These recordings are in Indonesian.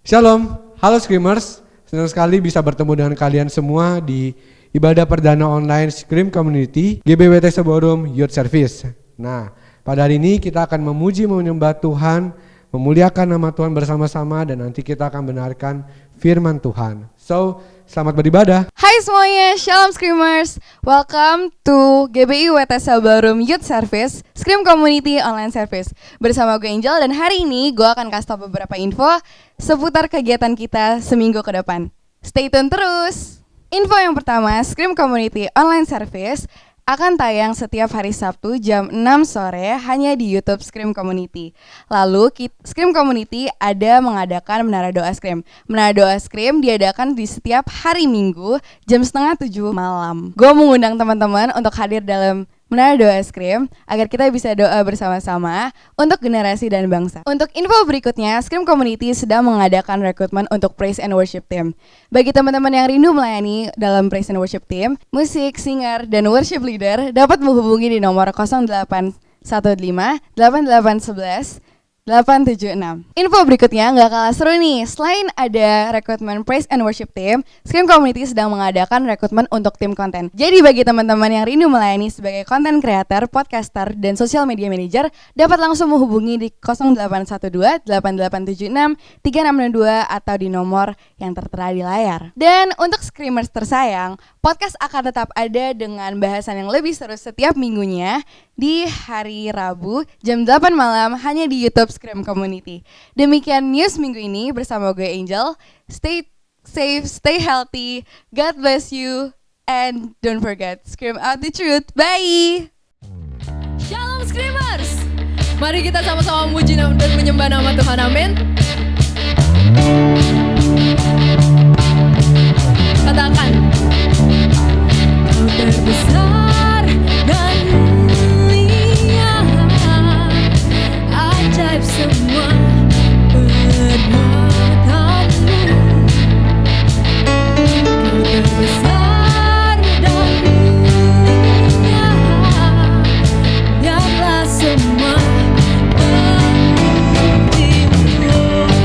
Shalom, halo Screamers. Senang sekali bisa bertemu dengan kalian semua di ibadah perdana online Scream Community GBWT Seborum Youth Service. Nah, pada hari ini kita akan memuji menyembah Tuhan, memuliakan nama Tuhan bersama-sama, dan nanti kita akan benarkan firman Tuhan. So, selamat beribadah. Hai semuanya, Shalom Screamers. Welcome to GBI WT Seborum Youth Service Scream Community Online Service. Bersama gue Angel, dan hari ini gue akan kasih tau beberapa info seputar kegiatan kita seminggu ke depan. Stay tune terus. Info yang pertama, Scream Community Online Service akan tayang setiap hari Sabtu jam 6 sore hanya di YouTube Scream Community. Lalu Scream Community ada mengadakan Menara Doa Scream. Menara Doa Scream diadakan di setiap hari Minggu jam 6:30 malam. Gue mengundang teman-teman untuk hadir dalam Menara Doa Scream agar kita bisa doa bersama-sama untuk generasi dan bangsa. Untuk info berikutnya, Scream Community sedang mengadakan rekrutmen untuk Praise and Worship Team. Bagi teman-teman yang rindu melayani dalam Praise and Worship Team, musik, singer, dan worship leader dapat menghubungi di nomor 0815 8811 876. Info berikutnya nggak kalah seru nih. Selain ada rekrutmen Praise and Worship Team, Scream Community sedang mengadakan rekrutmen untuk tim konten. Jadi bagi teman-teman yang rindu melayani sebagai content creator, podcaster, dan social media manager, dapat langsung menghubungi di 0812 8876 3662 atau di nomor yang tertera di layar. Dan untuk Screamers tersayang, podcast akan tetap ada dengan bahasan yang lebih seru setiap minggunya di hari Rabu jam 8 malam hanya di YouTube Scream Community. Demikian news minggu ini bersama gue Angel. Stay safe, stay healthy, God bless you, and don't forget, scream out the truth. Bye! Shalom Screamers! Mari kita sama-sama memuji dan menyembah nama Tuhan, amin. Katakan, Kau terbesar dan mulia, ajaib semua perbuatanmu. Kau terbesar dan mulia, biarlah semua memujimu.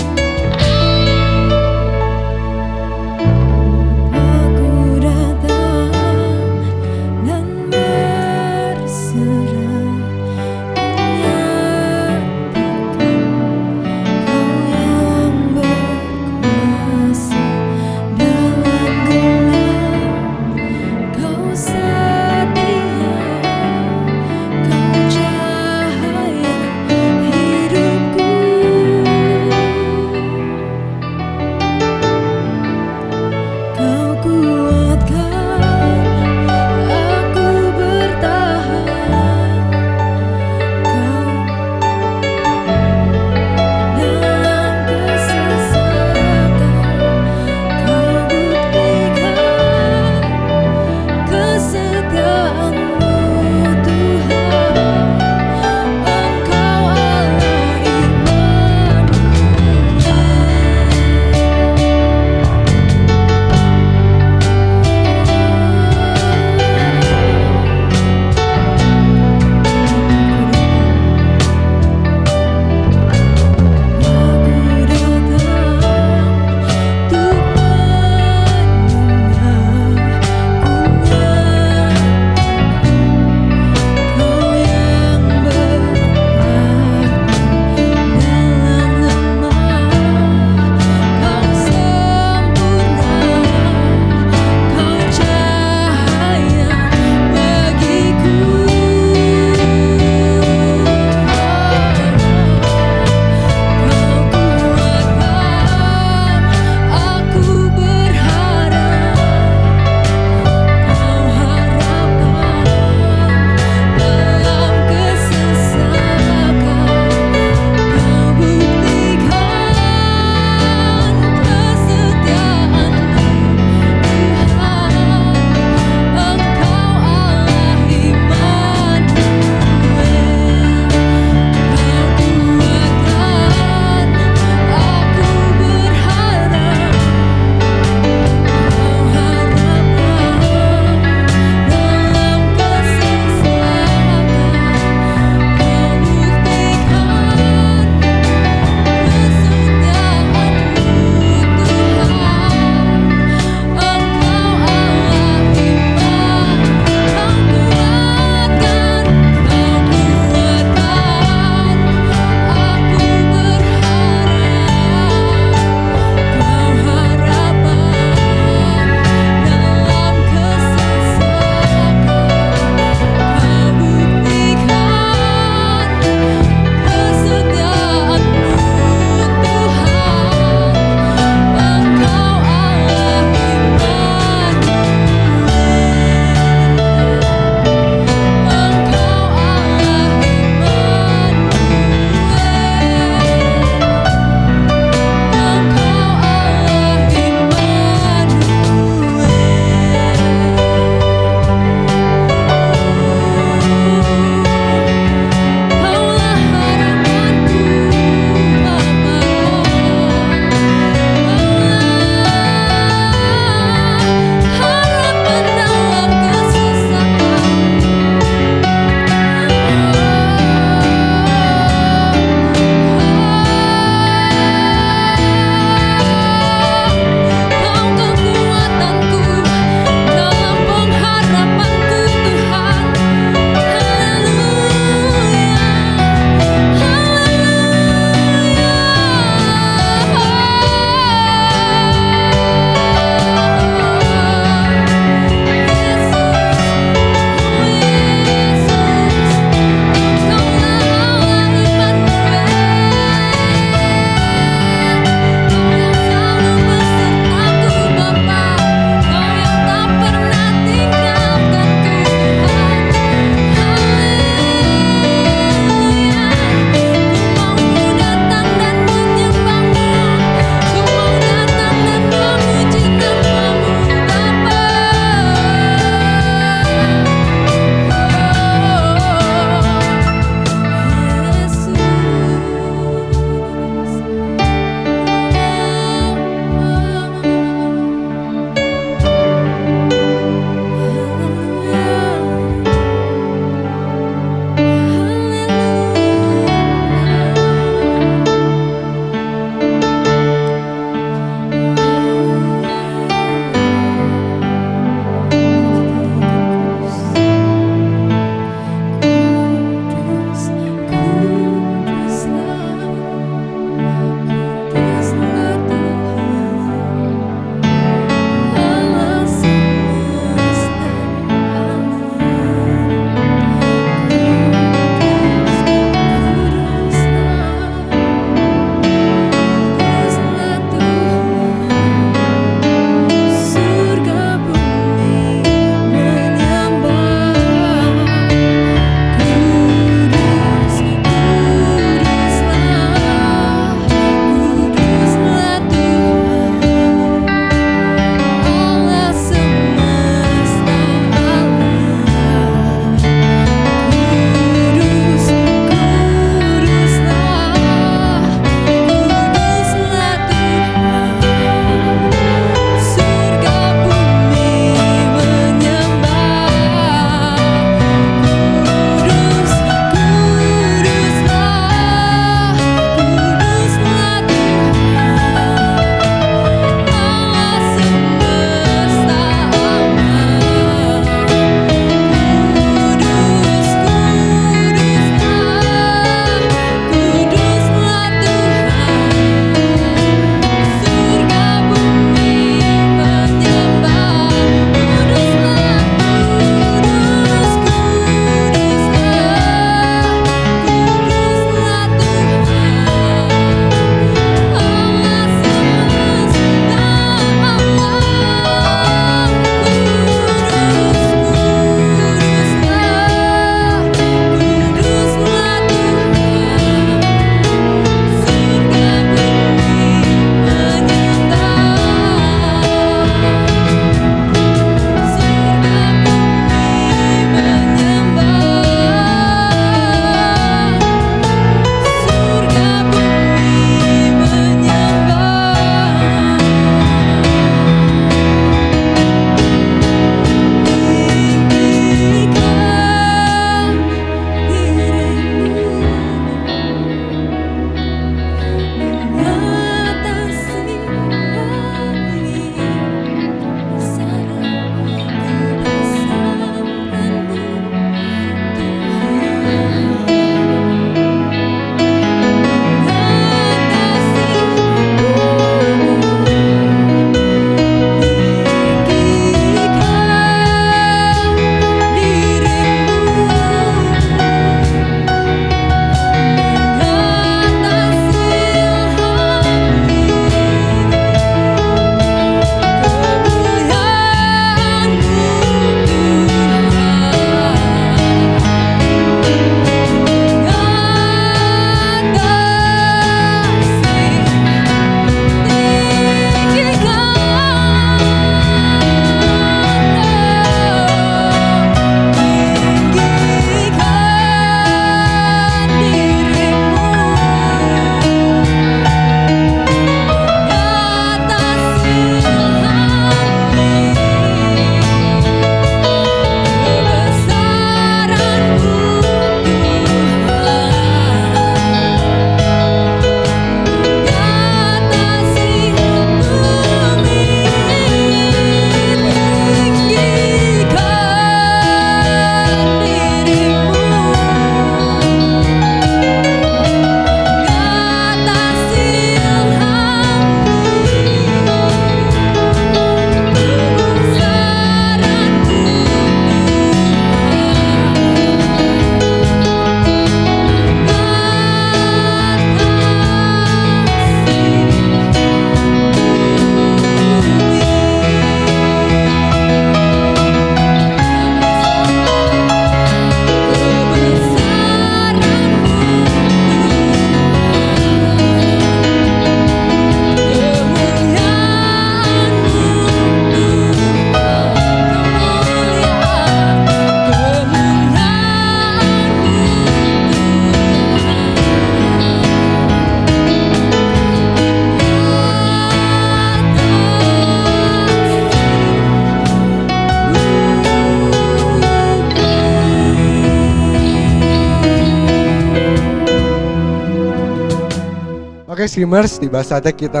Oke streamers, tiba saatnya kita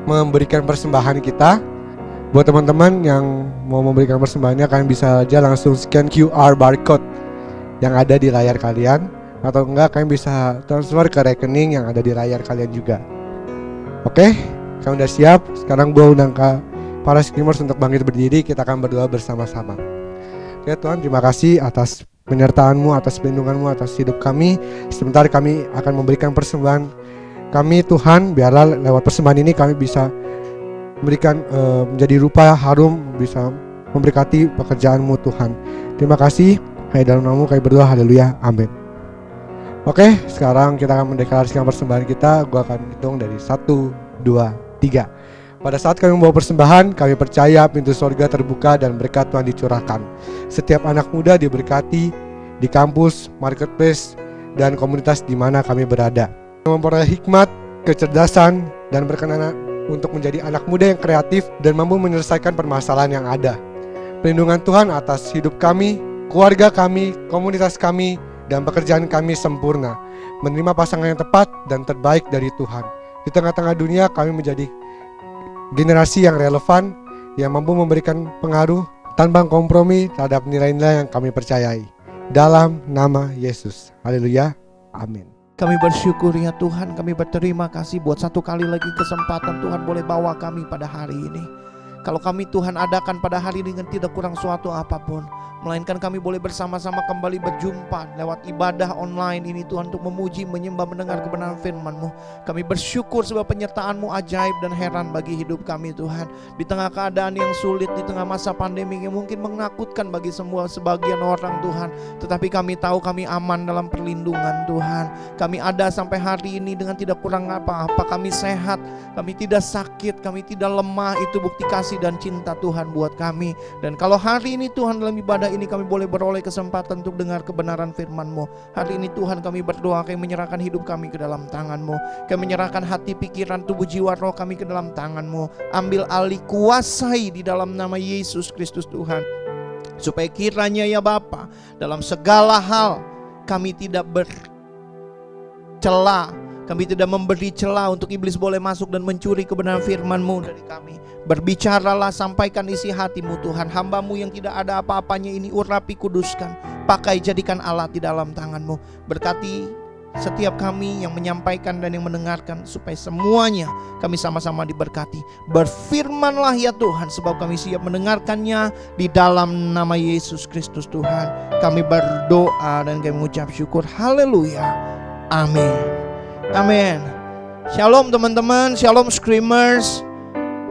memberikan persembahan kita. Buat teman-teman yang mau memberikan persembahannya, kalian bisa aja langsung scan QR barcode yang ada di layar kalian, atau enggak kalian bisa transfer ke rekening yang ada di layar kalian juga. Oke, kalian udah siap? Sekarang gue undang para streamers untuk bangkit berdiri. Kita akan berdoa bersama-sama. Ya Tuhan, terima kasih atas penyertaan-Mu, atas perlindungan-Mu, atas hidup kami. Sebentar kami akan memberikan persembahan kami Tuhan. Biarlah lewat persembahan ini kami bisa memberikan menjadi rupa harum, bisa memberkati pekerjaan-Mu Tuhan. Terima kasih. Hai dalam nama-Mu kami berdoa, haleluya, amin. Oke, sekarang kita akan mendeklarasikan persembahan kita. Gua akan hitung dari 1, 2, 3. Pada saat kami membawa persembahan, kami percaya pintu sorga terbuka dan berkat Tuhan dicurahkan. Setiap anak muda diberkati di kampus, marketplace, dan komunitas di mana kami berada. Memperoleh hikmat, kecerdasan, dan berkenan untuk menjadi anak muda yang kreatif dan mampu menyelesaikan permasalahan yang ada. Perlindungan Tuhan atas hidup kami, keluarga kami, komunitas kami, dan pekerjaan kami sempurna. Menerima pasangan yang tepat dan terbaik dari Tuhan. Di tengah-tengah dunia kami menjadi generasi yang relevan, yang mampu memberikan pengaruh tanpa kompromi terhadap nilai-nilai yang kami percayai. Dalam nama Yesus. Haleluya. Amin. Kami bersyukur ya Tuhan, kami berterima kasih buat satu kali lagi kesempatan Tuhan boleh bawa kami pada hari ini. Kalau kami Tuhan adakan pada hari ini dengan tidak kurang suatu apapun, melainkan kami boleh bersama-sama kembali berjumpa lewat ibadah online ini Tuhan, untuk memuji, menyembah, mendengar kebenaran firman-Mu. Kami bersyukur sebab penyertaan-Mu ajaib dan heran bagi hidup kami Tuhan. Di tengah keadaan yang sulit, di tengah masa pandemi yang mungkin menakutkan bagi sebagian orang Tuhan, tetapi kami tahu kami aman dalam perlindungan Tuhan. Kami ada sampai hari ini dengan tidak kurang apa-apa. Kami sehat, kami tidak sakit, kami tidak lemah. Itu bukti kasih dan cinta Tuhan buat kami. Dan kalau hari ini Tuhan dalam ibadah ini kami boleh beroleh kesempatan untuk dengar kebenaran firman-Mu. Hari ini Tuhan kami berdoa, kami menyerahkan hidup kami ke dalam tangan-Mu. Kami menyerahkan hati, pikiran, tubuh, jiwa, roh kami ke dalam tangan-Mu. Ambil alih, kuasai di dalam nama Yesus Kristus Tuhan. Supaya kiranya ya Bapa, dalam segala hal kami tidak bercela, kami tidak memberi celah untuk iblis boleh masuk dan mencuri kebenaran firman-Mu dari kami. Berbicaralah, sampaikan isi hati-Mu Tuhan. Hamba-Mu yang tidak ada apa-apanya ini urapi, kuduskan, pakai, jadikan alat di dalam tangan-Mu. Berkati setiap kami yang menyampaikan dan yang mendengarkan, supaya semuanya kami sama-sama diberkati. Berfirmanlah ya Tuhan, sebab kami siap mendengarkannya di dalam nama Yesus Kristus Tuhan. Kami berdoa dan kami mengucap syukur. Haleluya. Amin. Amin. Shalom teman-teman, shalom screamers.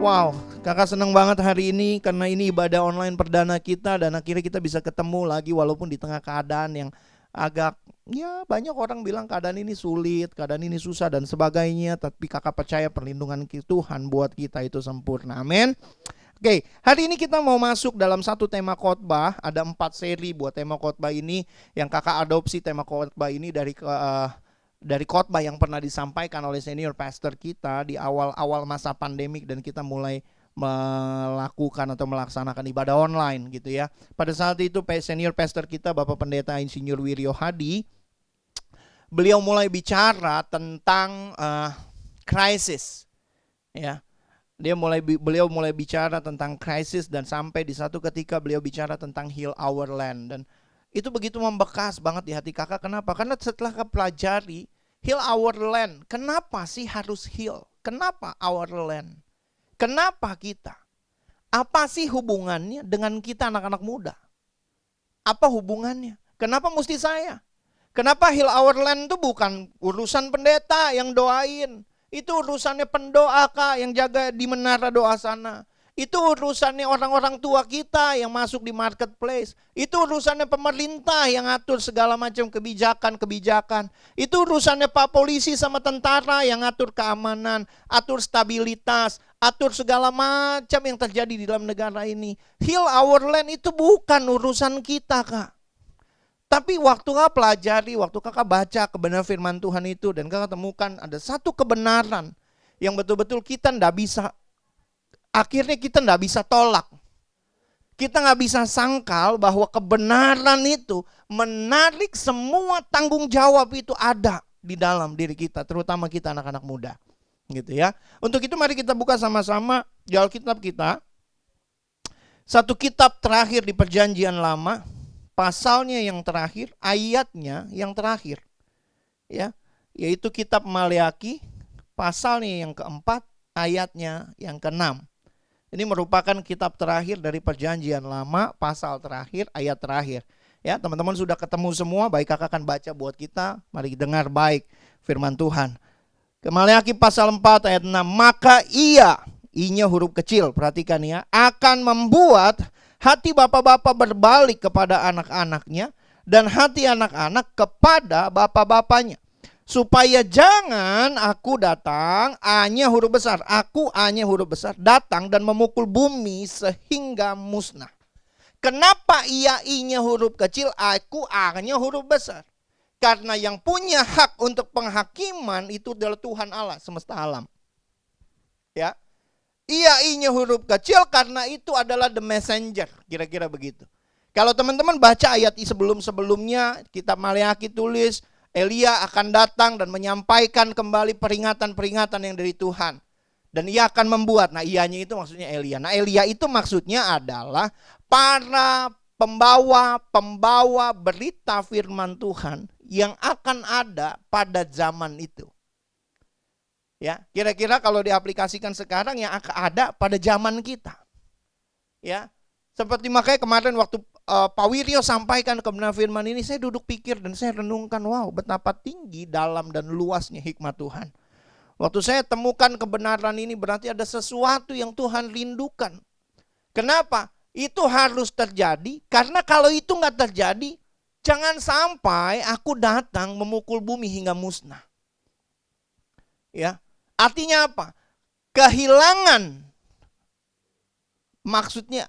Wow, kakak senang banget hari ini karena ini ibadah online perdana kita, dan akhirnya kita bisa ketemu lagi walaupun di tengah keadaan yang agak, ya banyak orang bilang keadaan ini sulit, keadaan ini susah dan sebagainya. Tapi kakak percaya perlindungan Tuhan buat kita itu sempurna. Amin. Oke, hari ini kita mau masuk dalam satu tema khotbah. Ada 4 seri buat tema khotbah ini, yang kakak adopsi tema khotbah ini dari khotbah yang pernah disampaikan oleh senior pastor kita di awal-awal masa pandemik, dan kita mulai melakukan atau melaksanakan ibadah online gitu ya. Pada saat itu senior pastor kita Bapak Pendeta Insinyur Wiryo Hadi, beliau mulai bicara tentang krisis ya. Beliau mulai bicara tentang krisis, dan sampai di satu ketika beliau bicara tentang heal our land. Dan itu begitu membekas banget di hati kakak. Kenapa? Karena setelah kepelajari heal our land, kenapa sih harus heal? Kenapa our land? Kenapa kita? Apa sih hubungannya dengan kita anak-anak muda? Apa hubungannya? Kenapa mesti saya? Kenapa heal our land itu bukan urusan pendeta yang doain? Itu urusannya pendoa kak yang jaga di menara doa sana. Itu urusannya orang-orang tua kita yang masuk di marketplace. Itu urusannya pemerintah yang atur segala macam kebijakan-kebijakan. Itu urusannya Pak Polisi sama tentara yang atur keamanan, atur stabilitas, atur segala macam yang terjadi di dalam negara ini. Heal our land itu bukan urusan kita kak. Tapi waktu kakak pelajari, waktu kakak baca kebenaran firman Tuhan itu, dan kakak temukan ada satu kebenaran yang betul-betul kita nggak bisa, akhirnya kita nggak bisa tolak. Kita nggak bisa sangkal bahwa kebenaran itu menarik semua tanggung jawab itu ada di dalam diri kita, terutama kita anak-anak muda. Gitu ya. Untuk itu mari kita buka sama-sama di Alkitab kita. Satu kitab terakhir di Perjanjian Lama, pasalnya yang terakhir, ayatnya yang terakhir. Ya, yaitu kitab Maleaki, pasalnya yang keempat, ayatnya yang keenam. Ini merupakan kitab terakhir dari Perjanjian Lama, pasal terakhir, ayat terakhir. Ya, teman-teman sudah ketemu semua, baik kakak akan baca buat kita. Mari dengar baik firman Tuhan. Maleaki pasal 4 ayat 6. Maka ia, i-nya huruf kecil, perhatikan ya, akan membuat hati bapak-bapak berbalik kepada anak-anaknya dan hati anak-anak kepada bapak-bapaknya. Supaya jangan aku datang, A-nya huruf besar, aku A-nya huruf besar, datang dan memukul bumi sehingga musnah. Kenapa ia I-nya huruf kecil, aku A-nya huruf besar? Karena yang punya hak untuk penghakiman itu adalah Tuhan Allah semesta alam. Ya, ia I-nya huruf kecil karena itu adalah the messenger, kira-kira begitu. Kalau teman-teman baca ayat sebelum-sebelumnya, kitab Maleaki tulis, Elia akan datang dan menyampaikan kembali peringatan-peringatan yang dari Tuhan. Dan ia akan membuat, nah ianya itu maksudnya Elia. Nah Elia itu maksudnya adalah para pembawa berita firman Tuhan yang akan ada pada zaman itu. Ya, kira-kira kalau diaplikasikan sekarang yang akan ada pada zaman kita. Ya, seperti makanya kemarin waktu Pak Wiryo sampaikan kebenaran firman ini, saya duduk pikir dan saya renungkan, wow, betapa tinggi, dalam dan luasnya hikmat Tuhan. Waktu saya temukan kebenaran ini berarti ada sesuatu yang Tuhan rindukan. Kenapa? Itu harus terjadi, karena kalau itu nggak terjadi, jangan sampai aku datang memukul bumi hingga musnah. Ya, artinya apa? Kehilangan, maksudnya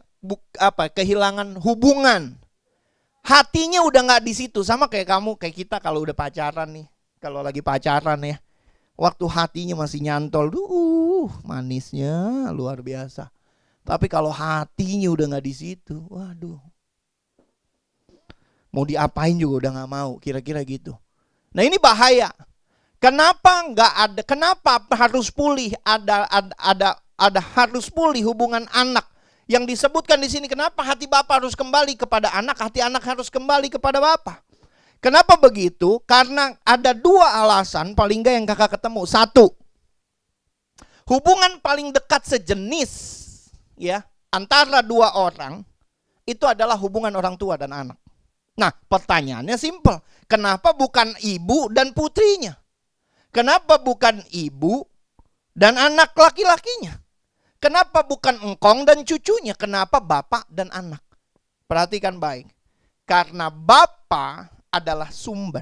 kehilangan hubungan. Hatinya udah nggak di situ, sama kayak kamu, kayak kita kalau udah pacaran nih, kalau lagi pacaran ya, waktu hatinya masih nyantol, manisnya luar biasa. Tapi kalau hatinya udah nggak di situ, waduh, mau diapain juga udah nggak mau, kira-kira gitu. Nah ini bahaya. Kenapa nggak ada? Kenapa harus pulih? Ada harus pulih hubungan anak. Yang disebutkan di sini, kenapa hati Bapa harus kembali kepada anak, hati anak harus kembali kepada Bapa. Kenapa begitu? Karena ada dua alasan paling nggak yang kakak ketemu. Satu, hubungan paling dekat sejenis ya antara dua orang itu adalah hubungan orang tua dan anak. Nah, pertanyaannya simpel. Kenapa bukan ibu dan putrinya? Kenapa bukan ibu dan anak laki-lakinya? Kenapa bukan engkong dan cucunya? Kenapa bapak dan anak? Perhatikan baik. Karena Bapa adalah sumber.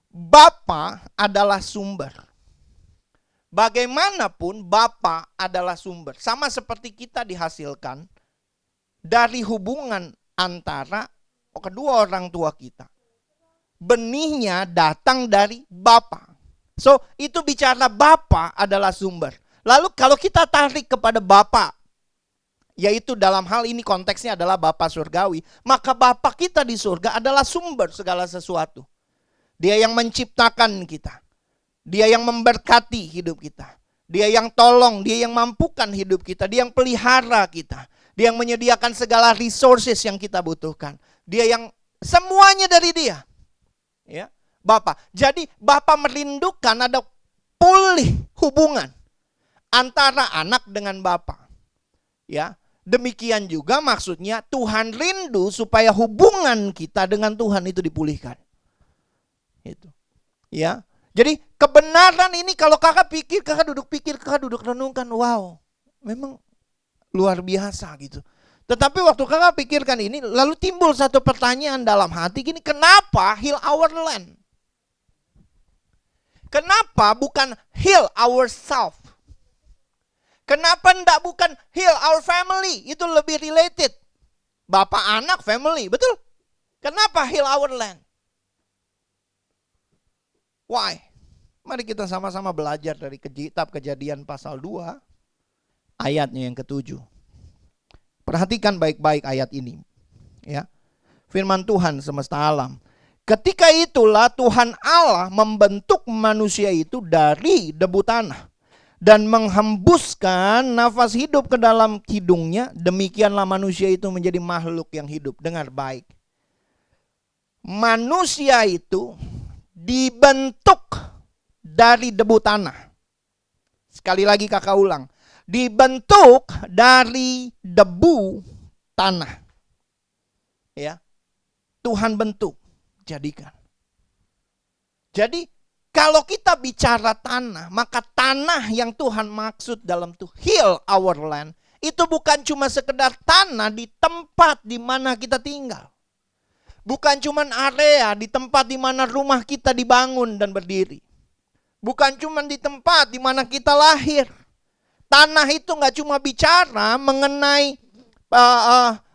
Bapa adalah sumber. Bagaimanapun Bapa adalah sumber. Sama seperti kita dihasilkan dari hubungan antara kedua orang tua kita. Benihnya datang dari Bapa. So, itu bicara Bapa adalah sumber. Lalu kalau kita tarik kepada Bapa, yaitu dalam hal ini konteksnya adalah Bapa surgawi, maka Bapa kita di surga adalah sumber segala sesuatu. Dia yang menciptakan kita. Dia yang memberkati hidup kita. Dia yang tolong, dia yang mampukan hidup kita, dia yang pelihara kita. Dia yang menyediakan segala resources yang kita butuhkan. Dia yang semuanya dari dia. Ya, Bapa. Jadi Bapa merindukan ada pulih hubungan antara anak dengan Bapa. Ya, demikian juga maksudnya Tuhan rindu supaya hubungan kita dengan Tuhan itu dipulihkan. Itu. Ya. Jadi kebenaran ini kalau kakak pikir, kakak duduk renungkan, wow, memang luar biasa gitu. Tetapi waktu kakak pikirkan ini, lalu timbul satu pertanyaan dalam hati gini, kenapa heal our land? Kenapa bukan heal ourselves? Kenapa enggak bukan heal our family? Itu lebih related. Bapak anak family, betul? Kenapa heal our land? Why? Mari kita sama-sama belajar dari kitab Kejadian pasal 2 ayatnya yang ke-7. Perhatikan baik-baik ayat ini. Ya. Firman Tuhan semesta alam. Ketika itulah Tuhan Allah membentuk manusia itu dari debu tanah dan menghembuskan nafas hidup ke dalam hidungnya. Demikianlah manusia itu menjadi makhluk yang hidup. Dengar baik. Manusia itu dibentuk dari debu tanah. Sekali lagi kakak ulang. Dibentuk dari debu tanah. Ya. Tuhan bentuk. Jadikan. Jadi kalau kita bicara tanah, maka tanah yang Tuhan maksud dalam to heal our land itu bukan cuma sekedar tanah di tempat di mana kita tinggal. Bukan cuma area di tempat di mana rumah kita dibangun dan berdiri. Bukan cuma di tempat di mana kita lahir. Tanah itu nggak cuma bicara mengenai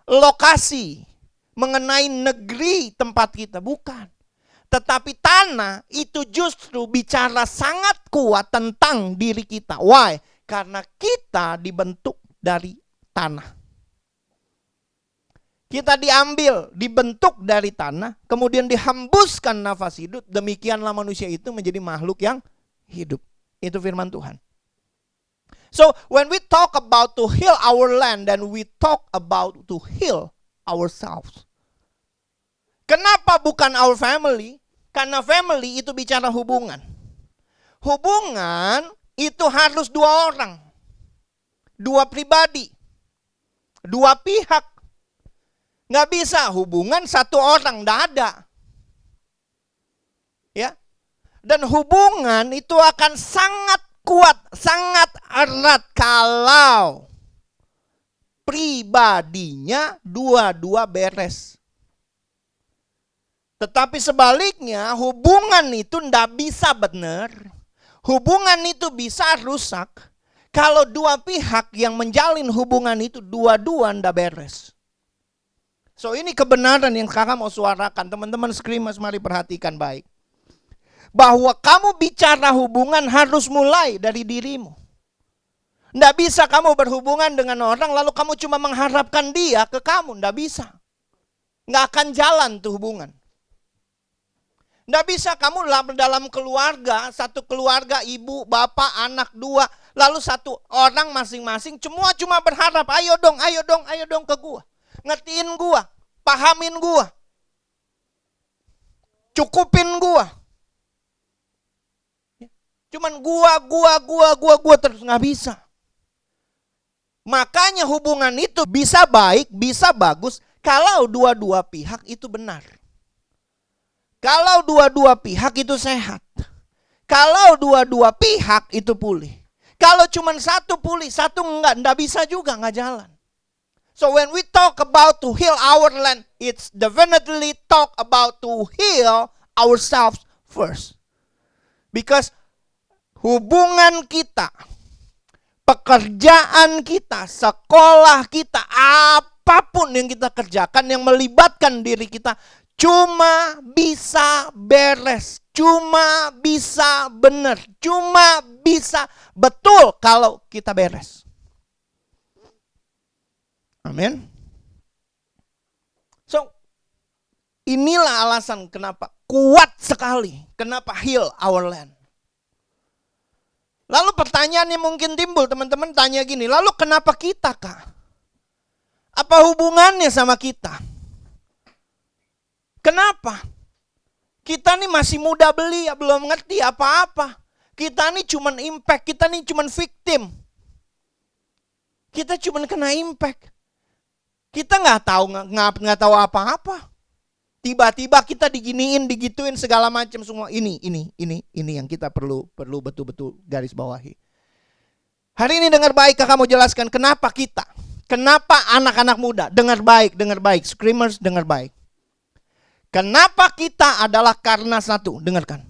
lokasi, mengenai negeri tempat kita, bukan. Tetapi tanah itu justru bicara sangat kuat tentang diri kita. Why? Karena kita dibentuk dari tanah. Kita diambil, dibentuk dari tanah, kemudian dihembuskan nafas hidup. Demikianlah manusia itu menjadi makhluk yang hidup. Itu firman Tuhan. So when we talk about to heal our land, then we talk about to heal ourselves. Kenapa bukan our family? Karena family itu bicara hubungan. Hubungan itu harus dua orang. Dua pribadi. Dua pihak. Nggak bisa hubungan satu orang, nggak ada. Ya. Dan hubungan itu akan sangat kuat, sangat erat kalau pribadinya dua-dua beres. Tetapi sebaliknya hubungan itu ndak bisa benar. Hubungan itu bisa rusak kalau dua pihak yang menjalin hubungan itu dua-dua ndak beres. So ini kebenaran yang kakak mau suarakan. Teman-teman Screamers, mari perhatikan baik. Bahwa kamu bicara hubungan harus mulai dari dirimu. Ndak bisa kamu berhubungan dengan orang lalu kamu cuma mengharapkan dia ke kamu. Ndak bisa. Nggak akan jalan tuh hubungan. Nggak bisa kamu dalam keluarga, satu keluarga ibu, bapak, anak dua, lalu satu orang masing-masing, semua cuma berharap, ayo dong ke gua. Ngertiin gua, pahamin gua. Cukupin gua. Cuman gua terus, nggak bisa. Makanya hubungan itu bisa baik, bisa bagus, kalau dua-dua pihak itu benar. Kalau dua-dua pihak itu sehat. Kalau dua-dua pihak itu pulih. Kalau cuma satu pulih, satu enggak bisa juga, enggak jalan. So when we talk about to heal our land, it's definitely talk about to heal ourselves first. Because hubungan kita, pekerjaan kita, sekolah kita, apapun yang kita kerjakan yang melibatkan diri kita, cuma bisa beres, cuma bisa benar, cuma bisa betul kalau kita beres. Amin. So, inilah alasan kenapa kuat sekali, kenapa heal our land. Lalu pertanyaannya mungkin timbul, teman-teman tanya gini, lalu kenapa kita, Kak? Apa hubungannya sama kita? Kenapa? Kita nih masih muda belia, belum ngerti apa-apa. Kita nih cuman impact, kita nih cuman victim. Kita cuman kena impact. Kita nggak tahu apa-apa. Tiba-tiba kita diginiin, digituin segala macam semua. Ini yang kita perlu betul-betul garis bawahi. Hari ini dengar baik, kakak mau jelaskan kenapa kita, kenapa anak-anak muda, dengar baik, Screamers dengar baik. Kenapa kita adalah karena satu, dengarkan.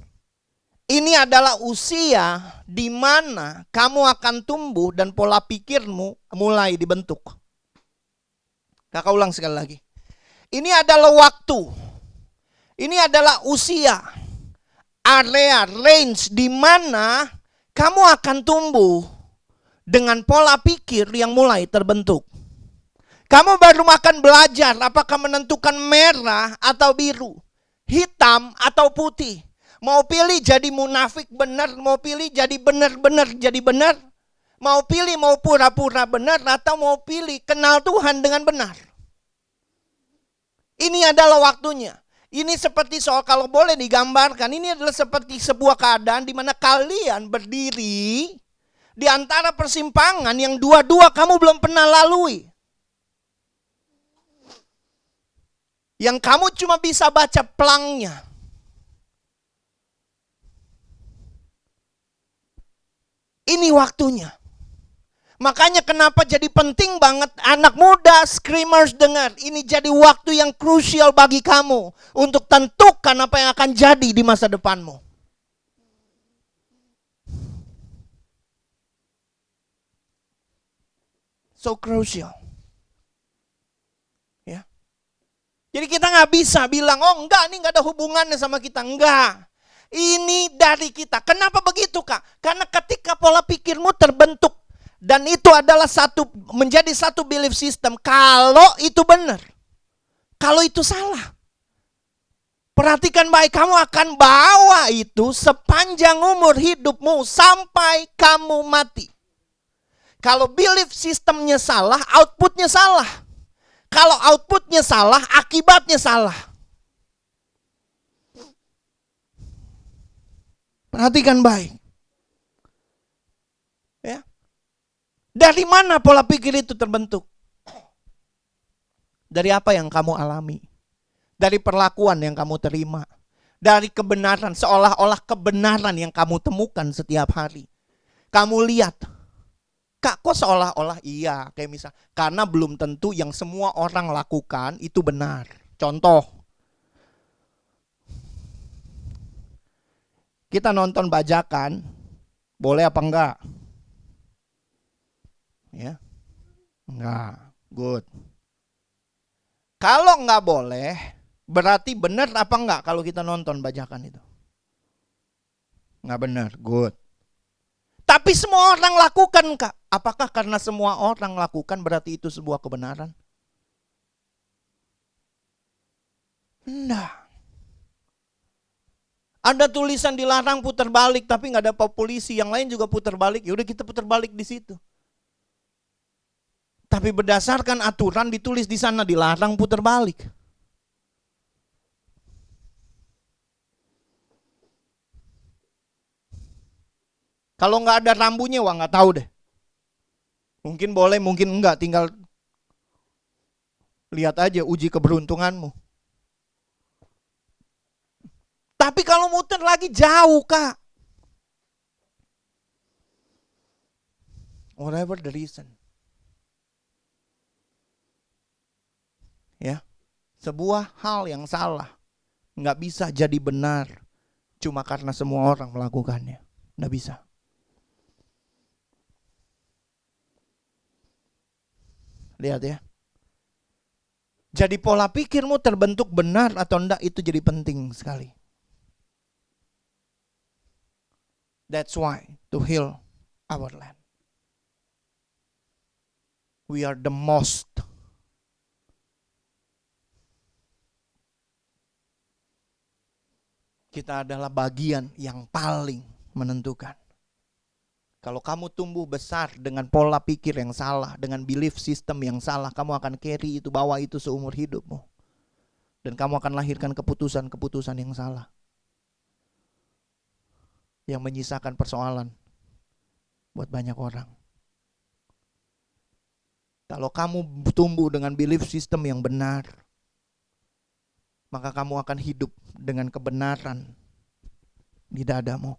Ini adalah usia di mana kamu akan tumbuh dan pola pikirmu mulai dibentuk. Kakak ulang sekali lagi. Ini adalah waktu. Ini adalah usia, area, range di mana kamu akan tumbuh dengan pola pikir yang mulai terbentuk. Kamu baru akan belajar apakah menentukan merah atau biru. hitam atau putih. Mau pilih jadi munafik benar, mau pilih jadi benar-benar jadi benar. Mau pilih mau pura-pura benar atau mau pilih kenal Tuhan dengan benar. Ini adalah waktunya. Ini seperti soal, kalau boleh digambarkan, ini adalah seperti sebuah keadaan di mana kalian berdiri di antara persimpangan yang dua-dua kamu belum pernah lalui. Yang kamu cuma bisa baca pelangnya. Ini waktunya. Makanya kenapa jadi penting banget anak muda, screamers dengar. Ini jadi waktu yang krusial bagi kamu untuk tentukan apa yang akan jadi di masa depanmu. So crucial. Ya. Jadi kita nggak bisa bilang, oh enggak, ini nggak ada hubungannya sama kita. Enggak. Ini dari kita. Kenapa begitu, Kak? Karena ketika pola pikirmu terbentuk dan itu adalah menjadi satu belief system. Kalau itu benar, kalau itu salah, perhatikan baik, kamu akan bawa itu sepanjang umur hidupmu sampai kamu mati. Kalau belief sistemnya salah, outputnya salah. Kalau outputnya salah, akibatnya salah. Perhatikan baik. Ya. Dari mana pola pikir itu terbentuk? Dari apa yang kamu alami. Dari perlakuan yang kamu terima. Dari kebenaran, seolah-olah kebenaran yang kamu temukan setiap hari. Kamu lihat, Kak, kok seolah-olah iya, kayak misal, karena belum tentu yang semua orang lakukan itu benar. Contoh, kita nonton bajakan, boleh apa enggak? Ya, enggak, good. Kalau enggak boleh, berarti benar apa enggak kalau kita nonton bajakan itu? Enggak benar, good. Tapi semua orang lakukan, Kak. Apakah karena semua orang lakukan berarti itu sebuah kebenaran? Enggak. Ada tulisan dilarang putar balik tapi nggak ada polisi, yang lain juga putar balik. Ya udah kita putar balik di situ. Tapi berdasarkan aturan ditulis di sana dilarang putar balik. Kalau nggak ada rambunya, wah nggak tahu deh. Mungkin boleh, mungkin enggak, tinggal lihat aja uji keberuntunganmu. Tapi kalau muter lagi jauh, Kak. Whatever the reason. Ya, sebuah hal yang salah nggak bisa jadi benar cuma karena semua orang melakukannya. Nggak bisa. Lihat ya. Jadi pola pikirmu terbentuk benar atau enggak itu jadi penting sekali. That's why to heal our land. We are the most. Kita adalah bagian yang paling menentukan. Kalau kamu tumbuh besar dengan pola pikir yang salah, dengan belief system yang salah, kamu akan carry itu, bawa itu seumur hidupmu. Dan kamu akan lahirkan keputusan-keputusan yang salah. Yang menyisakan persoalan buat banyak orang. Kalau kamu tumbuh dengan belief system yang benar, maka kamu akan hidup dengan kebenaran di dadamu.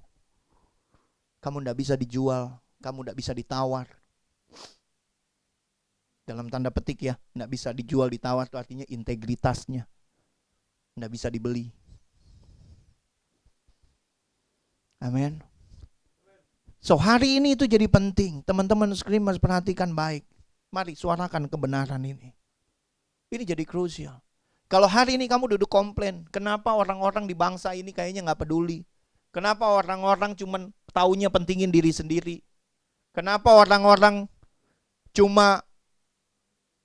Kamu tidak bisa dijual, kamu tidak bisa ditawar. Dalam tanda petik ya, tidak bisa dijual, ditawar itu artinya integritasnya tidak bisa dibeli. Amin. So hari ini itu jadi penting. Teman-teman screamers perhatikan baik. Mari suarakan kebenaran ini. Ini jadi krusial. Kalau hari ini kamu duduk komplain, kenapa orang-orang di bangsa ini kayaknya gak peduli? Kenapa orang-orang cuman taunya pentingin diri sendiri? Kenapa orang-orang cuma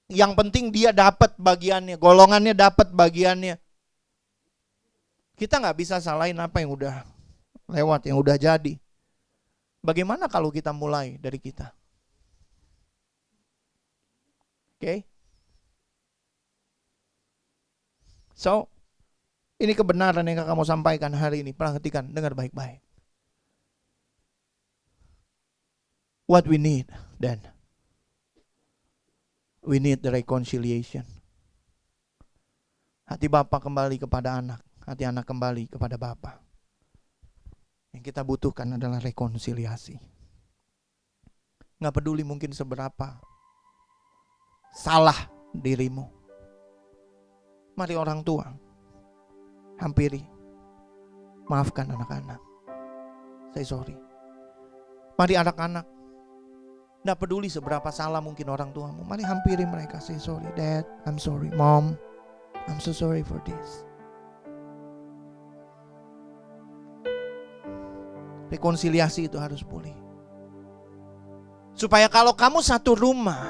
yang penting dia dapat bagiannya, golongannya dapat bagiannya? Kita nggak bisa salahin apa yang udah lewat, yang udah jadi. Bagaimana kalau kita mulai dari kita? Oke? So, ini kebenaran yang kamu sampaikan hari ini. Perhatikan, dengar baik-baik. What we need then? We need the reconciliation. Hati Bapa kembali kepada anak, hati anak kembali kepada Bapa. Yang kita butuhkan adalah rekonsiliasi. Gak peduli mungkin seberapa salah dirimu. Mari orang tua, hampiri, maafkan anak-anak. Say sorry. Mari anak-anak, gak peduli seberapa salah mungkin orang tuamu, mari hampiri mereka. Say sorry, Dad, I'm sorry. Mom, I'm so sorry for this. Rekonsiliasi itu harus pulih. Supaya kalau kamu satu rumah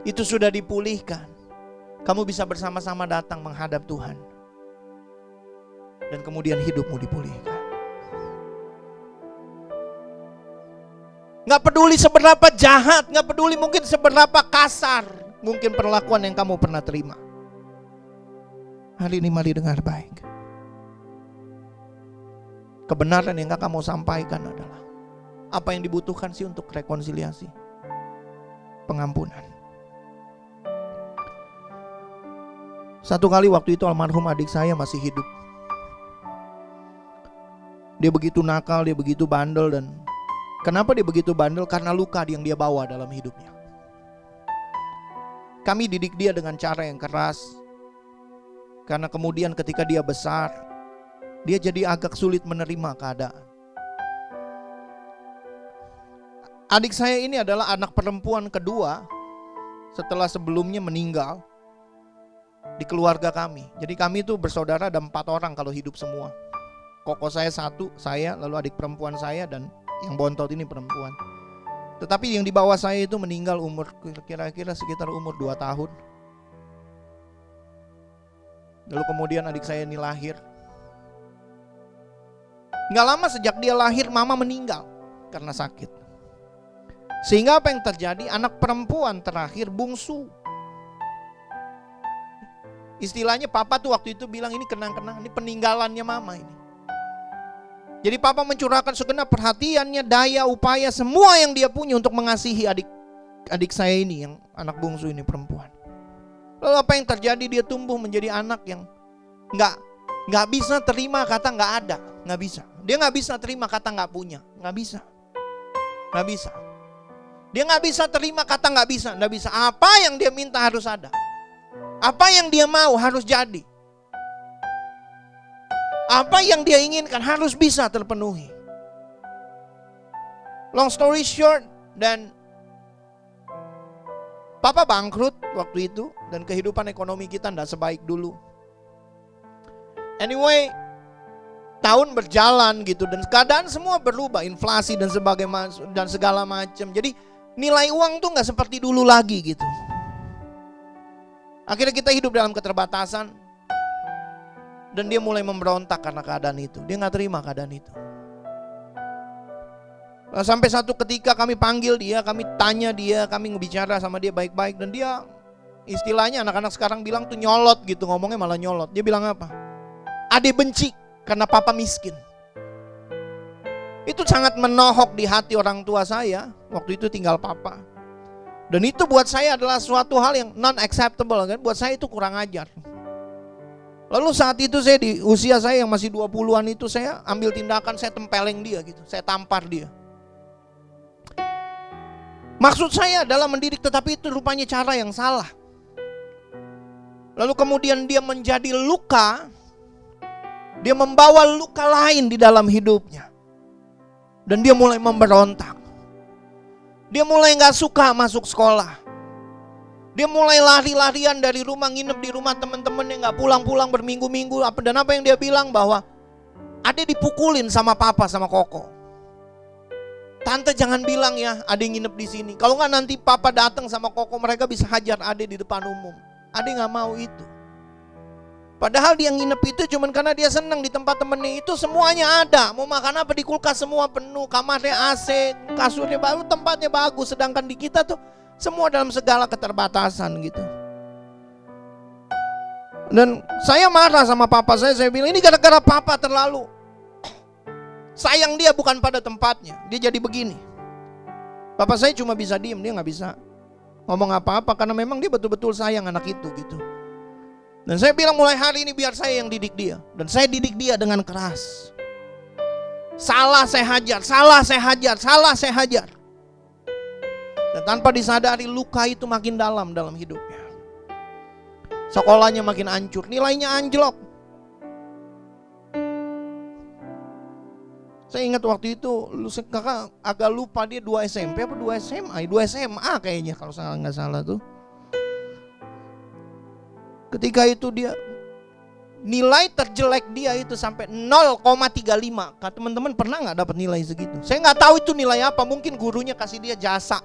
itu sudah dipulihkan, kamu bisa bersama-sama datang menghadap Tuhan. Dan kemudian hidupmu dipulihkan. Gak peduli seberapa jahat, gak peduli mungkin seberapa kasar mungkin perlakuan yang kamu pernah terima. Hari ini mari dengar baik. Kebenaran yang kamu sampaikan adalah apa yang dibutuhkan sih untuk rekonsiliasi? Pengampunan. Satu kali waktu itu almarhum adik saya masih hidup. Dia begitu nakal, dia begitu bandel. Dan kenapa dia begitu bandel? Karena luka yang dia bawa dalam hidupnya. Kami didik dia dengan cara yang keras. Karena kemudian ketika dia besar, dia jadi agak sulit menerima keadaan. Adik saya ini adalah anak perempuan kedua setelah sebelumnya meninggal di keluarga kami. Jadi kami itu bersaudara ada 4 orang kalau hidup semua. Koko saya 1, saya, lalu adik perempuan saya, dan yang bontot ini perempuan. Tetapi yang di bawah saya itu meninggal umur kira-kira sekitar umur 2 tahun. Lalu kemudian adik saya ini lahir. Gak lama sejak dia lahir, mama meninggal karena sakit. Sehingga apa yang terjadi? Anak perempuan terakhir bungsu. Istilahnya papa tuh waktu itu bilang, ini kenang-kenang, ini peninggalannya mama ini. Jadi papa mencurahkan segenap perhatiannya, daya, upaya, semua yang dia punya untuk mengasihi adik saya ini, yang anak bungsu ini perempuan. Lalu apa yang terjadi? Dia tumbuh menjadi anak yang gak bisa terima kata gak ada. Gak bisa. Dia gak bisa terima kata gak punya. Gak bisa. Gak bisa. Dia gak bisa terima kata gak bisa. Gak bisa. Apa yang dia minta harus ada. Apa yang dia mau harus jadi. Apa yang dia inginkan harus bisa terpenuhi. Long story short, dan papa bangkrut waktu itu. Dan kehidupan ekonomi kita gak sebaik dulu. Anyway, tahun berjalan gitu dan keadaan semua berubah, inflasi dan dan segala macam. Jadi nilai uang tuh nggak seperti dulu lagi gitu. Akhirnya kita hidup dalam keterbatasan dan dia mulai memberontak karena keadaan itu. Dia nggak terima keadaan itu. Sampai satu ketika kami panggil dia, kami tanya dia, kami ngebicara sama dia baik-baik, dan dia istilahnya anak-anak sekarang bilang tuh nyolot gitu, ngomongnya malah nyolot. Dia bilang apa? Adek benci karena papa miskin. Itu sangat menohok di hati orang tua saya. Waktu itu tinggal papa. Dan itu buat saya adalah suatu hal yang non-acceptable kan. Buat saya itu kurang ajar. Lalu saat itu saya di usia saya yang masih 20-an itu, saya ambil tindakan, saya tempeleng dia gitu. Saya tampar dia. Maksud saya adalah mendidik, tetapi itu rupanya cara yang salah. Lalu kemudian dia menjadi luka. Dia membawa luka lain di dalam hidupnya. Dan dia mulai memberontak. Dia mulai gak suka masuk sekolah. Dia mulai lari-larian dari rumah, nginep di rumah teman-teman yang gak pulang-pulang berminggu-minggu. Dan apa yang dia bilang bahwa Ade dipukulin sama papa sama koko. Tante jangan bilang ya Ade nginep di sini. Kalau gak nanti papa datang sama koko, mereka bisa hajar Ade di depan umum. Ade gak mau itu. Padahal dia nginep itu cuman karena dia senang di tempat temennya itu semuanya ada. Mau makan apa di kulkas semua penuh, kamarnya AC, kasurnya baru, tempatnya bagus. Sedangkan di kita tuh semua dalam segala keterbatasan gitu. Dan saya marah sama papa saya bilang ini gara-gara papa terlalu sayang dia bukan pada tempatnya. Dia jadi begini. Papa saya cuma bisa diem, dia gak bisa ngomong apa-apa karena memang dia betul-betul sayang anak itu gitu. Dan saya bilang mulai hari ini biar saya yang didik dia. Dan saya didik dia dengan keras. Salah saya hajar, salah saya hajar, salah saya hajar. Dan tanpa disadari luka itu makin dalam hidupnya. Sekolahnya makin hancur, nilainya anjlok. Saya ingat waktu itu kakak agak lupa dia 2 SMP apa 2 SMA, 2 SMA kayaknya kalau nggak salah tuh. Ketika itu dia nilai terjelek dia itu sampai 0,35. Teman-teman pernah nggak dapat nilai segitu? Saya nggak tahu itu nilai apa. Mungkin gurunya kasih dia jasa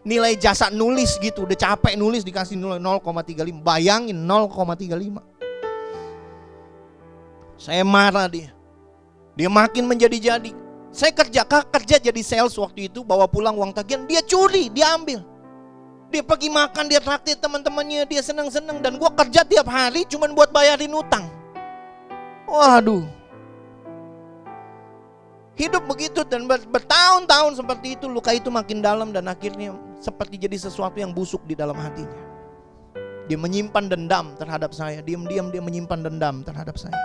nilai jasa nulis gitu. Udah capek nulis dikasih nilai 0,35. Bayangin 0,35. Saya marah dia. Dia makin menjadi-jadi. Saya kerja jadi sales waktu itu, bawa pulang uang tagihan, dia curi, dia ambil. Dia pergi makan, dia traktir teman-temannya, dia senang-senang. Dan gua kerja tiap hari cuman buat bayarin utang. Waduh. Hidup begitu dan bertahun-tahun seperti itu. Luka itu makin dalam dan akhirnya seperti jadi sesuatu yang busuk di dalam hatinya. Dia menyimpan dendam terhadap saya. Diam-diam dia menyimpan dendam terhadap saya.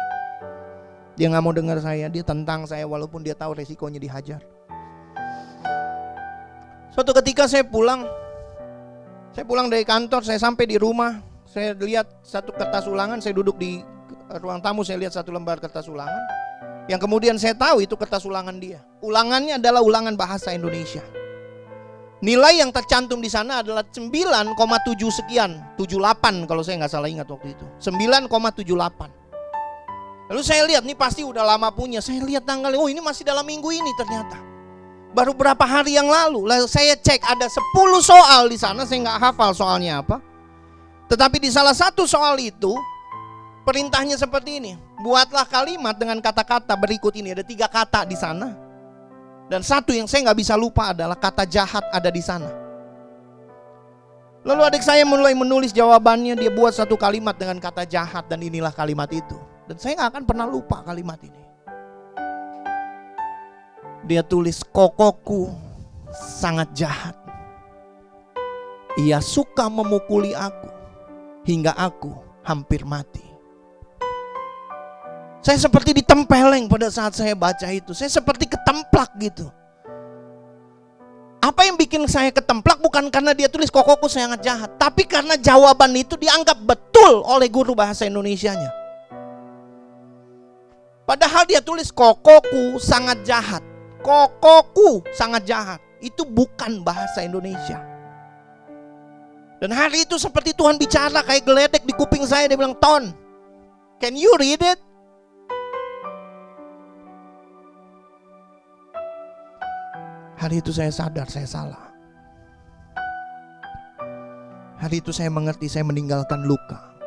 Dia gak mau dengar saya, dia tentang saya walaupun dia tahu resikonya dihajar. Suatu ketika saya pulang dari kantor, saya sampai di rumah, saya lihat satu kertas ulangan, saya duduk di ruang tamu, saya lihat satu lembar kertas ulangan. Yang kemudian saya tahu itu kertas ulangan dia. Ulangannya adalah ulangan bahasa Indonesia. Nilai yang tercantum di sana adalah 9,7 sekian, 78 kalau saya nggak salah ingat waktu itu. 9,78. Lalu saya lihat, ini pasti udah lama punya. Saya lihat tanggalnya, oh ini masih dalam minggu ini ternyata. Baru berapa hari yang lalu saya cek ada 10 soal di sana, saya nggak hafal soalnya apa. Tetapi di salah satu soal itu perintahnya seperti ini. Buatlah kalimat dengan kata-kata berikut ini. Ada 3 kata di sana. Dan satu yang saya nggak bisa lupa adalah kata jahat ada di sana. Lalu adik saya mulai menulis jawabannya. Dia buat satu kalimat dengan kata jahat dan inilah kalimat itu. Dan saya nggak akan pernah lupa kalimat ini. Dia tulis, kokoku sangat jahat. Ia suka memukuli aku hingga aku hampir mati. Saya seperti ditempeleng pada saat saya baca itu. Saya seperti ketemplak gitu. Apa yang bikin saya ketemplak bukan karena dia tulis kokoku sangat jahat, tapi karena jawaban itu dianggap betul oleh guru bahasa Indonesianya. Padahal dia tulis kokoku sangat jahat. Kokoku sangat jahat. Itu bukan bahasa Indonesia. Dan hari itu seperti Tuhan bicara kayak geledek di kuping saya. Dia bilang, Ton, can you read it? Hari itu saya sadar saya salah. Hari itu saya mengerti saya meninggalkan luka.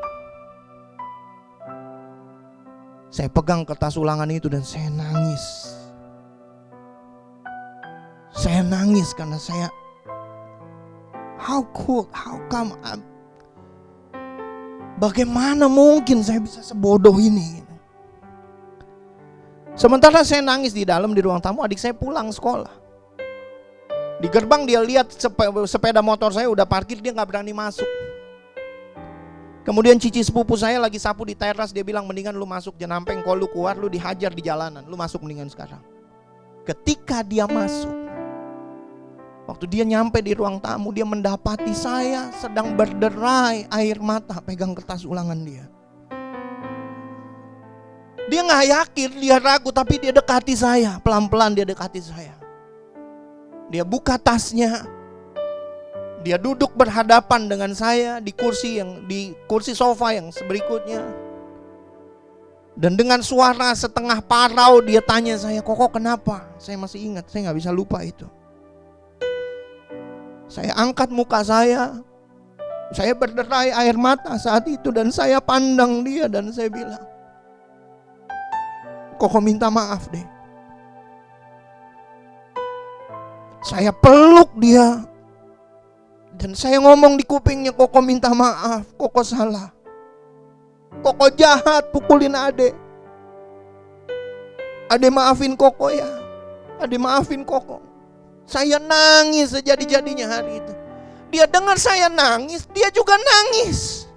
Saya pegang kertas ulangan itu dan saya nangis. Saya nangis karena saya, how come, bagaimana mungkin saya bisa sebodoh ini? Sementara saya nangis di dalam di ruang tamu, adik saya pulang sekolah. Di gerbang dia lihat sepeda motor saya udah parkir, dia gak berani masuk. Kemudian cici sepupu saya lagi sapu di teras, dia bilang mendingan lu masuk, jangan sampai engkau lu keluar, lu dihajar di jalanan, lu masuk mendingan sekarang. Ketika dia masuk, waktu dia nyampe di ruang tamu, dia mendapati saya sedang berderai air mata pegang kertas ulangan dia. Dia gak yakin, dia ragu, tapi dia dekati saya, pelan-pelan dia dekati saya. Dia buka tasnya, dia duduk berhadapan dengan saya di kursi sofa yang berikutnya. Dan dengan suara setengah parau dia tanya saya, Koko kenapa? Saya masih ingat, saya gak bisa lupa itu. Saya angkat muka saya, Saya berderai air mata saat itu dan saya pandang dia dan saya bilang, Koko minta maaf deh. Saya peluk dia dan saya ngomong di kupingnya, Koko minta maaf, Koko salah. Koko jahat pukulin Ade. Ade maafin Koko ya. Ade maafin Koko. Saya nangis sejadi-jadinya hari itu. Dia dengar saya nangis, dia juga nangis.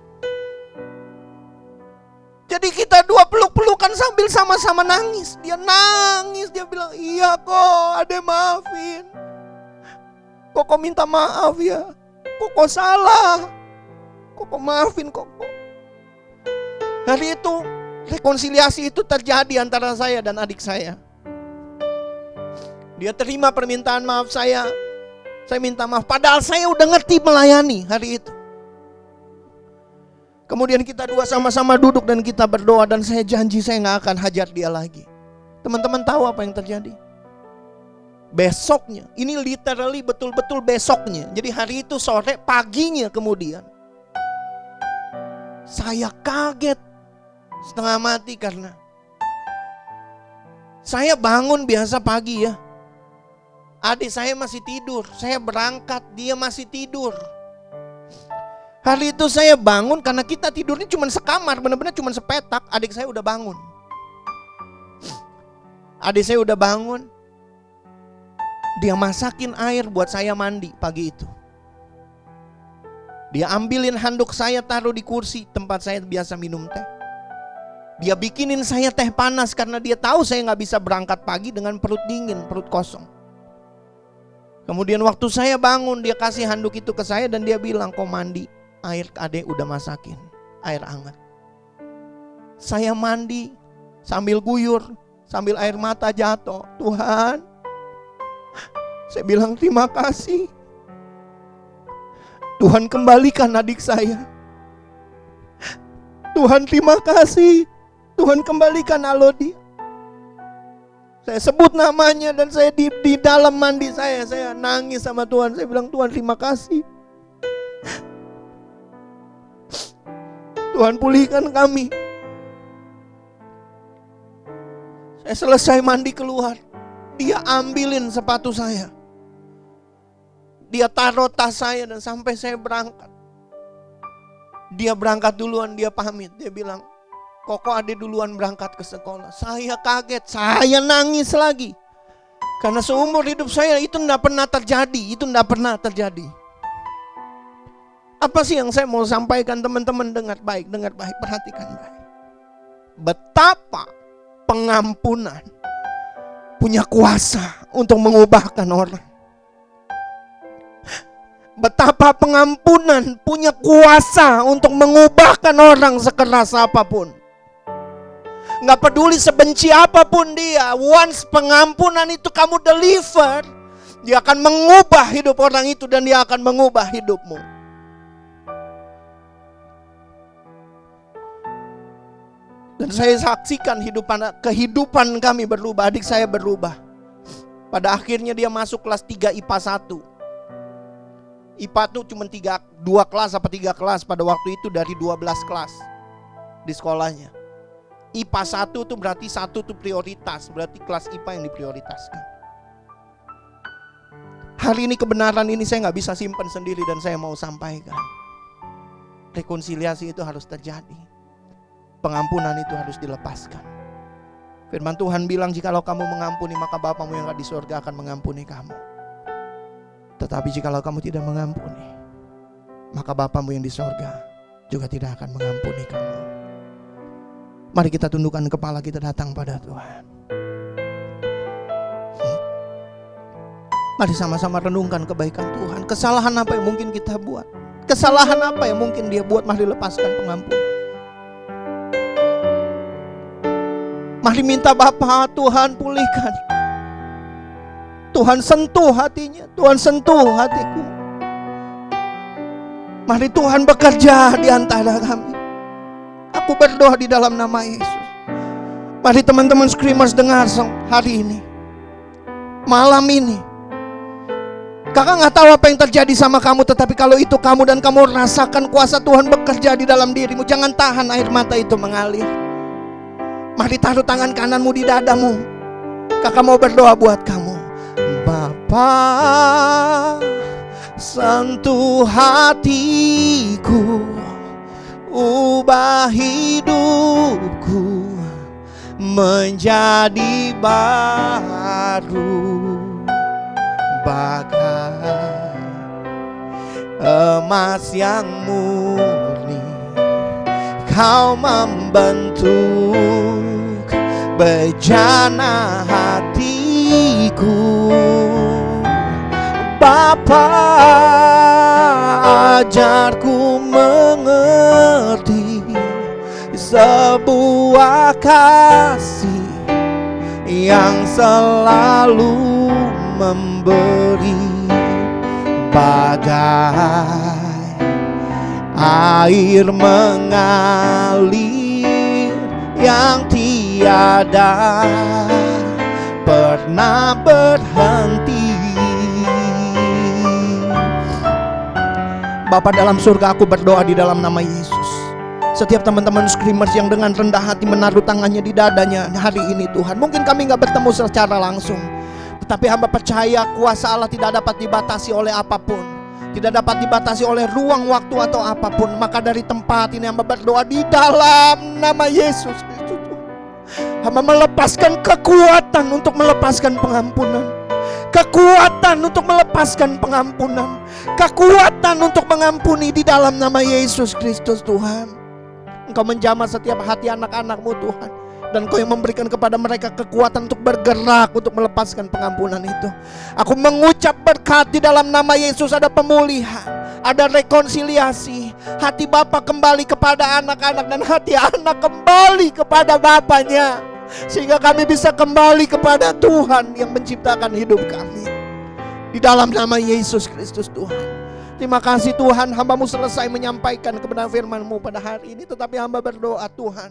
Jadi kita dua peluk-pelukan sambil sama-sama nangis. Dia nangis, dia bilang, iya kok, Ade maafin. Koko minta maaf ya. Koko salah. Koko maafin Koko. Hari itu rekonsiliasi itu terjadi antara saya dan adik saya. Dia terima permintaan maaf saya. Saya minta maaf. Padahal saya udah ngerti melayani hari itu. Kemudian kita dua sama-sama duduk dan kita berdoa. Dan saya janji saya gak akan hajar dia lagi. Teman-teman tahu apa yang terjadi? Besoknya, ini literally betul-betul besoknya. Jadi hari itu sore, paginya kemudian saya kaget setengah mati karena saya bangun biasa pagi ya. Adik saya masih tidur, saya berangkat, dia masih tidur. Hari itu saya bangun karena kita tidurnya cuma sekamar, benar-benar cuma sepetak. Adik saya udah bangun. Adik saya udah bangun. Dia masakin air buat saya mandi pagi itu. Dia ambilin handuk saya taruh di kursi tempat saya biasa minum teh. Dia bikinin saya teh panas karena dia tahu saya gak bisa berangkat pagi dengan perut dingin, perut kosong. Kemudian waktu saya bangun dia kasih handuk itu ke saya dan dia bilang, kok mandi, air Ade udah masakin, air hangat. Saya mandi sambil guyur, sambil air mata jatuh. Tuhan, saya bilang terima kasih. Tuhan kembalikan adik saya. Tuhan terima kasih. Tuhan kembalikan Alodi. Saya sebut namanya dan saya di dalam mandi saya nangis sama Tuhan. Saya bilang, Tuhan terima kasih. Tuhan pulihkan kami. Saya selesai mandi keluar. Dia ambilin sepatu saya. Dia taruh tas saya dan sampai saya berangkat. Dia berangkat duluan, dia pamit. Dia bilang, Koko Ade duluan berangkat ke sekolah. Saya kaget, saya nangis lagi. Karena seumur hidup saya itu tidak pernah terjadi. Itu tidak pernah terjadi. Apa sih yang saya mau sampaikan teman-teman? Dengar baik, perhatikan baik. Betapa pengampunan punya kuasa untuk mengubahkan orang. Betapa pengampunan punya kuasa untuk mengubahkan orang sekeras apapun. Gak peduli sebenci apapun dia, once pengampunan itu kamu deliver, dia akan mengubah hidup orang itu dan dia akan mengubah hidupmu. Dan saya saksikan kehidupan kami berubah, adik saya berubah. Pada akhirnya dia masuk kelas 3 IPA 1. IPA itu cuma 2 kelas apa 3 kelas pada waktu itu dari 12 kelas di sekolahnya. IPA 1 itu berarti 1 itu prioritas, berarti kelas IPA yang diprioritaskan. Hari ini kebenaran ini saya gak bisa simpan sendiri dan saya mau sampaikan. Rekonsiliasi itu harus terjadi. Pengampunan itu harus dilepaskan. Firman Tuhan bilang, jikalau kamu mengampuni maka Bapamu yang ada di surga akan mengampuni kamu. Tetapi jikalau kamu tidak mengampuni, maka Bapamu yang di surga juga tidak akan mengampuni kamu. Mari kita tundukkan kepala kita datang pada Tuhan. Mari sama-sama renungkan kebaikan Tuhan. Kesalahan apa yang mungkin kita buat? Kesalahan apa yang mungkin dia buat? Mari lepaskan pengampunan. Mari minta Bapa, Tuhan pulihkan. Tuhan sentuh hatinya, Tuhan sentuh hatiku. Mari Tuhan bekerja di antara kami. Aku berdoa di dalam nama Yesus. Mari teman-teman Screamers dengar hari ini, malam ini. Kakak nggak tahu apa yang terjadi sama kamu, tetapi kalau itu kamu dan kamu rasakan kuasa Tuhan bekerja di dalam dirimu, jangan tahan air mata itu mengalir. Mari taruh tangan kananmu di dadamu. Kakak mau berdoa buat kamu. Bapa, sentuh hatiku, ubah hidupku menjadi baru, bagai emas yang murni. Kau membentuk bejana hatiku. Bapa, ajarku mengerti sebuah kasih yang selalu memberi, bagai air mengalir yang tiada pernah berhenti. Bapa dalam surga, aku berdoa di dalam nama Yesus. Setiap teman-teman Screamers yang dengan rendah hati menaruh tangannya di dadanya hari ini Tuhan. Mungkin kami gak bertemu secara langsung, tetapi hamba percaya kuasa Allah tidak dapat dibatasi oleh apapun, tidak dapat dibatasi oleh ruang, waktu atau apapun. Maka dari tempat ini hamba berdoa di dalam nama Yesus Kristus. Hamba melepaskan kekuatan untuk melepaskan pengampunan, kekuatan untuk melepaskan pengampunan, kekuatan untuk mengampuni di dalam nama Yesus Kristus Tuhan. Engkau menjamah setiap hati anak-anak-Mu Tuhan, dan Kau yang memberikan kepada mereka kekuatan untuk bergerak untuk melepaskan pengampunan itu. Aku mengucap berkat di dalam nama Yesus, ada pemulihan, ada rekonsiliasi. Hati Bapa kembali kepada anak-anak dan hati anak kembali kepada Bapanya, sehingga kami bisa kembali kepada Tuhan yang menciptakan hidup kami. Di dalam nama Yesus Kristus Tuhan. Terima kasih Tuhan, hamba-Mu selesai menyampaikan kebenaran firman-Mu pada hari ini. Tetapi hamba berdoa Tuhan,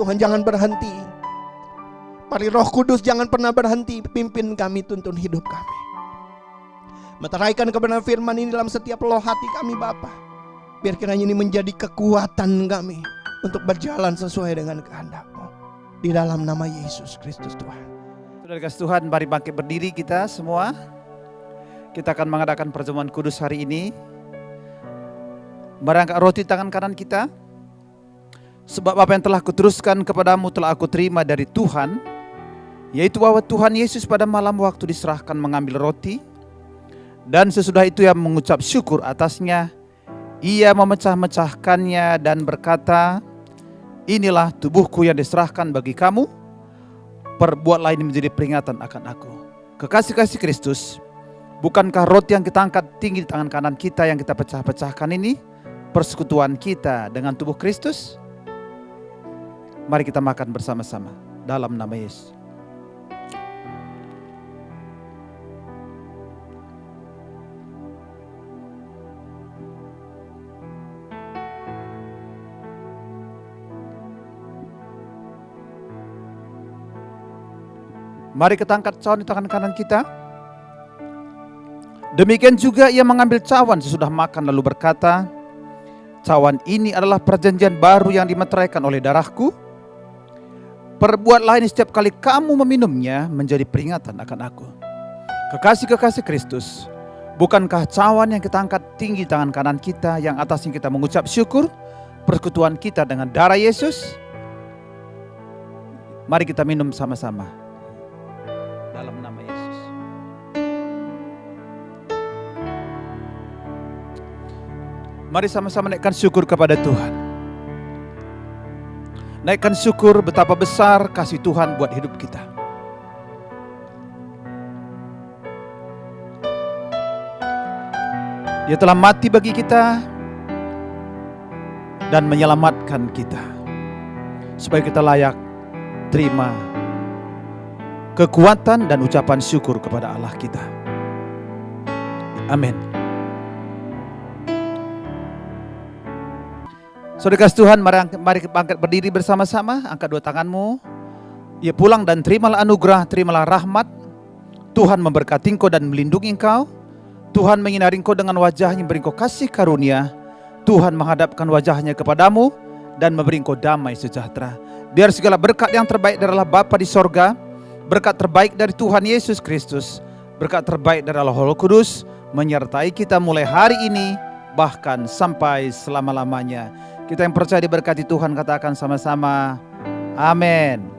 Tuhan jangan berhenti. Mari Roh Kudus jangan pernah berhenti pimpin kami, tuntun hidup kami. Meteraikan kebenaran firman ini dalam setiap loh hati kami Bapa. Biar kiranya ini menjadi kekuatan kami untuk berjalan sesuai dengan kehendak-Mu. Di dalam nama Yesus Kristus Tuhan. Saudara kasih Tuhan, mari bangkit berdiri kita semua. Kita akan mengadakan perjamuan kudus hari ini. Mari angkat roti tangan kanan kita. Sebab apa yang telah kuteruskan kepadamu telah aku terima dari Tuhan, yaitu bahwa Tuhan Yesus pada malam waktu diserahkan mengambil roti, dan sesudah itu ia mengucap syukur atasnya, ia memecah-mecahkannya dan berkata, inilah tubuhku yang diserahkan bagi kamu, perbuatlah ini menjadi peringatan akan aku. Kekasih-kasih Kristus, bukankah roti yang kita angkat tinggi di tangan kanan kita yang kita pecah-pecahkan ini persekutuan kita dengan tubuh Kristus? Mari kita makan bersama-sama dalam nama Yesus. Mari kita angkat cawan di tangan kanan kita. Demikian juga ia mengambil cawan sesudah makan lalu berkata, cawan ini adalah perjanjian baru yang dimeteraikan oleh darahku. Perbuatlah ini setiap kali kamu meminumnya menjadi peringatan akan aku. Kekasih-kekasih Kristus, bukankah cawan yang kita angkat tinggi tangan kanan kita yang atasnya kita mengucap syukur persekutuan kita dengan darah Yesus? Mari kita minum sama-sama dalam nama Yesus. Mari sama-sama naikkan syukur kepada Tuhan. Naikkan syukur betapa besar kasih Tuhan buat hidup kita. Dia telah mati bagi kita dan menyelamatkan kita, supaya kita layak terima kekuatan dan ucapan syukur kepada Allah kita. Amin. Saudara kasih Tuhan, mari bangkit berdiri bersama-sama. Angkat dua tanganmu. Ya, pulang dan terimalah anugerah, terimalah rahmat, Tuhan memberkati engkau dan melindungi engkau. Tuhan menyinari engkau dengan wajahnya, memberi engkau kasih karunia. Tuhan menghadapkan wajahnya kepadamu dan memberi engkau damai sejahtera. Biar segala berkat yang terbaik dari Allah Bapa di sorga, berkat terbaik dari Tuhan Yesus Kristus, berkat terbaik dari Allah Roh Kudus menyertai kita mulai hari ini bahkan sampai selama-lamanya. Kita yang percaya diberkati Tuhan katakan sama-sama amin.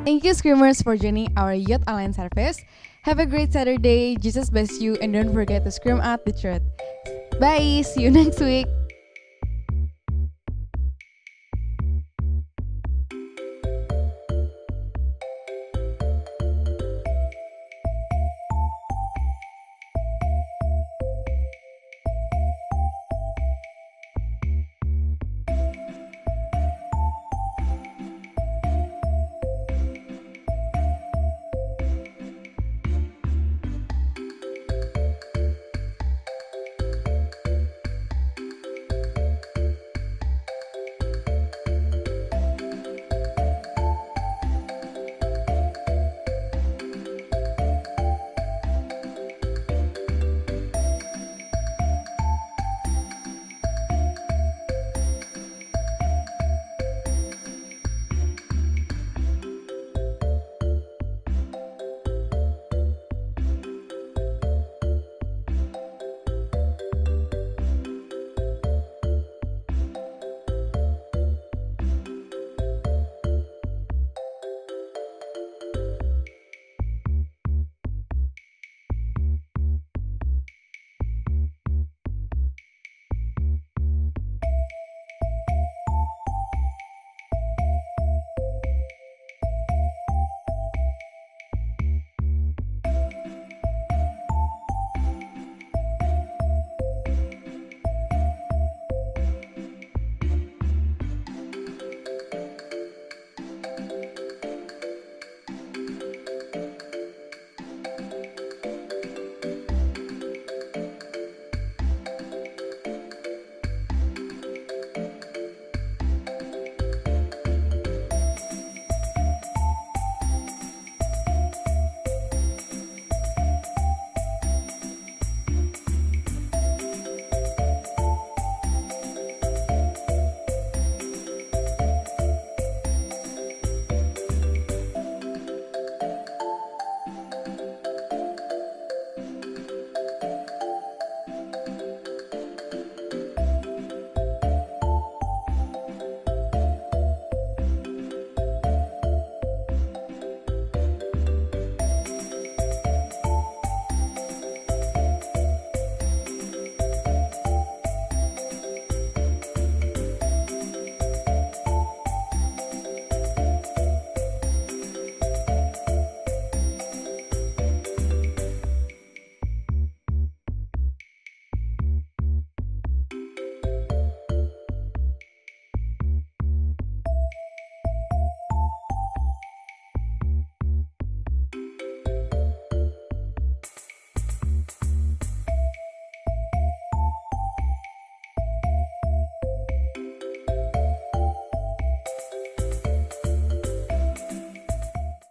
Thank you, Screamers, for joining our Youth Online service. Have a great Saturday. Jesus bless you, and don't forget to scream out the truth. Bye. See you next week.